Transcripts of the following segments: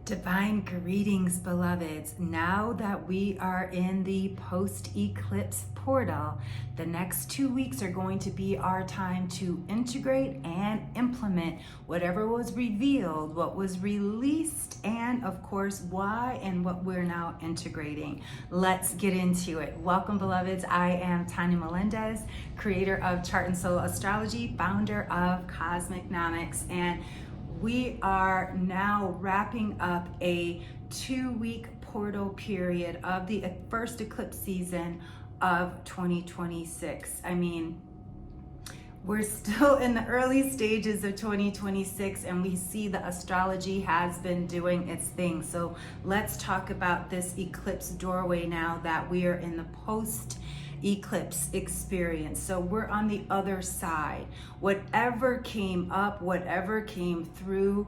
Divine greetings, beloveds. Now that we are in the post-eclipse portal, the next 2 weeks are going to be our time to integrate and implement whatever was revealed, what was released, and of course, why and what we're now integrating. Let's get into it. Welcome, beloveds. I am Tanya Melendez, creator of Chart and Soul Astrology, founder of Cosmicnomics, and we are now wrapping up a 2-week portal period of the first eclipse season of 2026. I mean, we're still in the early stages of 2026 and we see the astrology has been doing its thing. So let's talk about this eclipse doorway now that we are in the post-eclipse experience. So we're on the other side. Whatever came up, whatever came through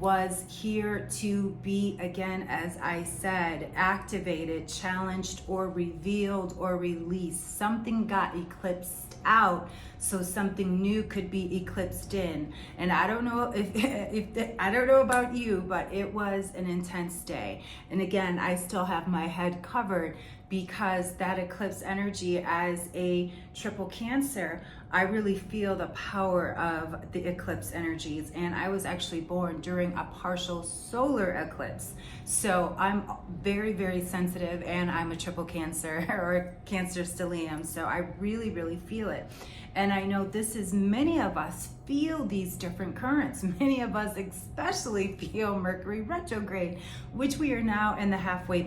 was here to be, again, as I said, activated, challenged, or revealed, or released. Something got eclipsed out so something new could be eclipsed in. And I don't know I don't know about you, but it was an intense day. And again, I still have my head covered because that eclipse energy, as a triple Cancer, I really feel the power of the eclipse energies. And I was actually born during a partial solar eclipse. So I'm very, very sensitive, and I'm a triple Cancer or Cancer stellium. So I really, really feel it. And I know many of us feel these different currents. Many of us especially feel Mercury retrograde, which we are now in the halfway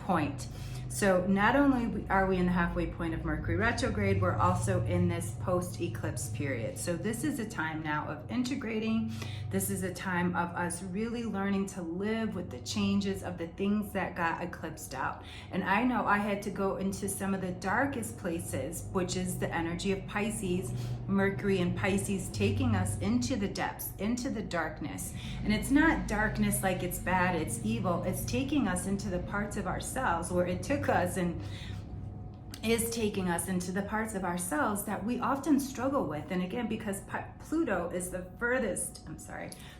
point. So not only are we in the halfway point of Mercury retrograde, we're also in this post-eclipse period. So this is a time now of integrating. This is a time of us really learning to live with the changes of the things that got eclipsed out. And I know I had to go into some of the darkest places, which is the energy of Pisces, Mercury and Pisces taking us into the depths, into the darkness. And it's not darkness like it's bad, it's evil. It's taking us into the parts of ourselves where it took us and is taking us into the parts of ourselves that we often struggle with. And again, because Pluto is the furthest,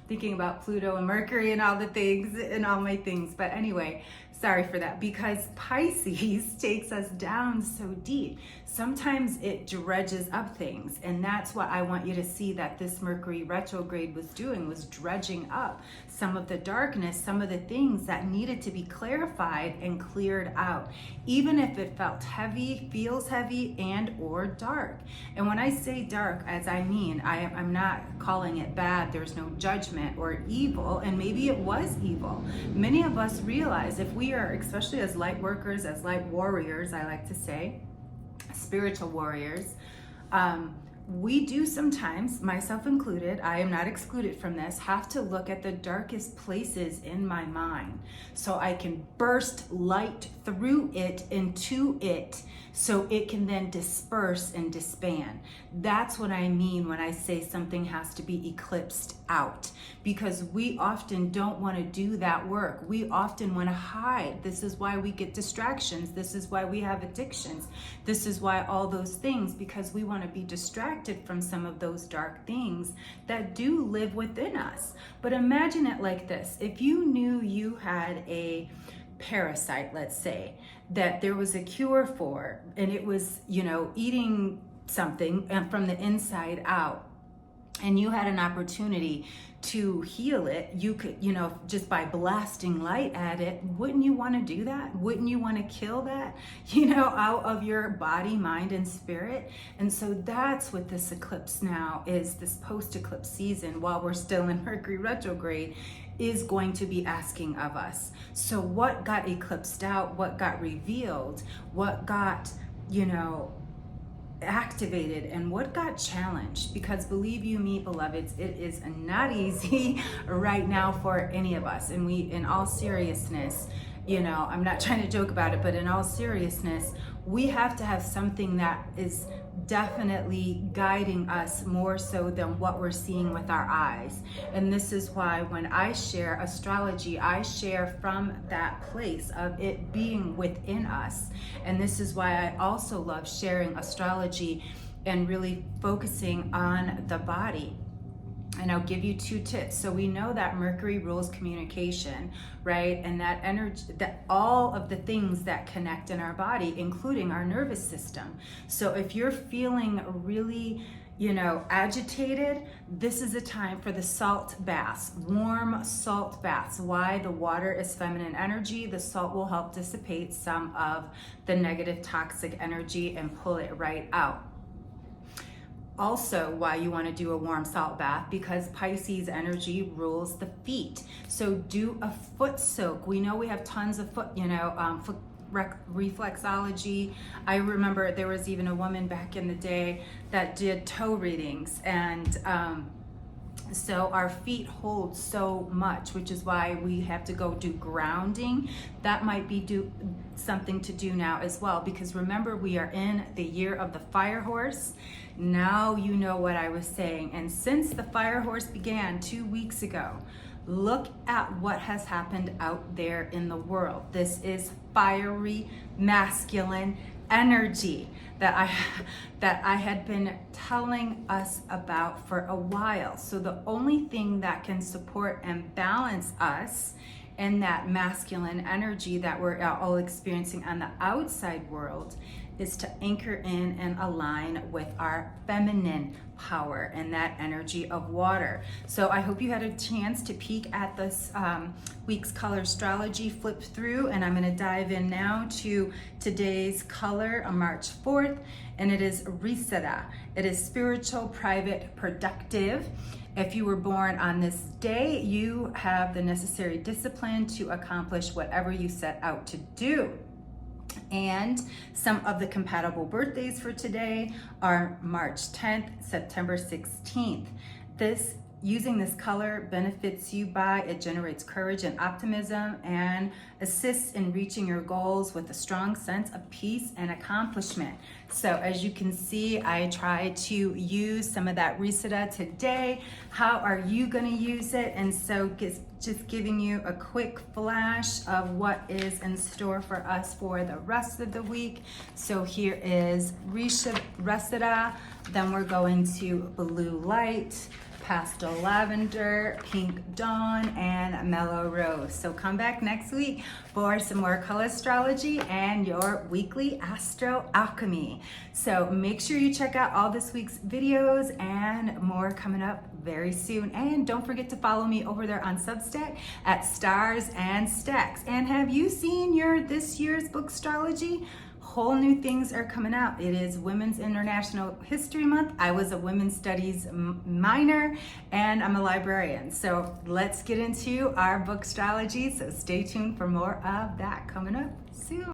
thinking about Pluto and Mercury and all the things and all my things. But anyway, sorry for that, because Pisces takes us down so deep. Sometimes it dredges up things, and that's what I want you to see that this Mercury retrograde was doing, was dredging up some of the darkness, some of the things that needed to be clarified and cleared out, even if it felt heavy, feels heavy, and or dark. And when I say dark, as I mean, I'm not calling it bad. There's no judgment or evil, and maybe it was evil. Many of us realize if we are, especially as light workers, as light warriors, I like to say, spiritual warriors, we do sometimes, myself included, I am not excluded from this, have to look at the darkest places in my mind so I can burst light through it, into it, so it can then disperse and disband. That's what I mean when I say something has to be eclipsed out, because we often don't want to do that work. We often want to hide. This is why we get distractions. This is why we have addictions. This is why all those things, because we want to be distracted from some of those dark things that do live within us. But imagine it like this. If you knew you had a parasite, let's say, that there was a cure for, and it was, eating something from the inside out, and you had an opportunity to heal it, you could, just by blasting light at it, wouldn't you want to do that? Wouldn't you want to kill that, out of your body, mind, and spirit? And so that's what this eclipse now is, this post-eclipse season, while we're still in Mercury retrograde, is going to be asking of us. So what got eclipsed out, what got revealed, what got, activated, and what got challenged? Because believe you me, beloveds, it is not easy right now for any of us. And we, in all seriousness, I'm not trying to joke about it, but in all seriousness, we have to have something that is definitely guiding us more so than what we're seeing with our eyes. And this is why when I share astrology, I share from that place of it being within us. And this is why I also love sharing astrology and really focusing on the body. And I'll give you 2 tips. So we know that Mercury rules communication, right? And that energy, that all of the things that connect in our body, including our nervous system. So if you're feeling really, agitated, this is a time for the salt baths, warm salt baths. Why? The water is feminine energy. The salt will help dissipate some of the negative toxic energy and pull it right out. Also, why you want to do a warm salt bath, because Pisces energy rules the feet. So do a foot soak. We know we have tons of foot, foot reflexology. I remember there was even a woman back in the day that did toe readings, and so our feet hold so much, which is why we have to go do grounding. That might be something to do now as well, because remember, we are in the year of the fire horse. Now you know what I was saying. And since the fire horse began 2 weeks ago, look at what has happened out there in the world. This is fiery, masculine energy that I had been telling us about for a while. So the only thing that can support and balance us in that masculine energy that we're all experiencing on the outside world is to anchor in and align with our feminine power and that energy of water. So I hope you had a chance to peek at this week's color astrology flip through, and I'm going to dive in now to today's color on March 4th, and it is Risada. It is spiritual, private, productive. If you were born on this day, you have the necessary discipline to accomplish whatever you set out to do. And some of the compatible birthdays for today are March 10th, September 16th. Using this color benefits you by it generates courage and optimism and assists in reaching your goals with a strong sense of peace and accomplishment. So as you can see, I try to use some of that Risada today. How are you going to use it? And so just giving you a quick flash of what is in store for us for the rest of the week. So here is Risada, then we're going to Blue Light, Pastel Lavender, Pink Dawn, and Mellow Rose. So come back next week for some more color astrology and your weekly Astro Alchemy. So make sure you check out all this week's videos and more coming up very soon. And don't forget to follow me over there on Substack at Stars and Stacks. And have you seen this year's book astrology? Whole new things are coming out. It is Women's International History Month. I was a women's studies minor and I'm a librarian. So let's get into our book astrology. So stay tuned for more of that coming up soon.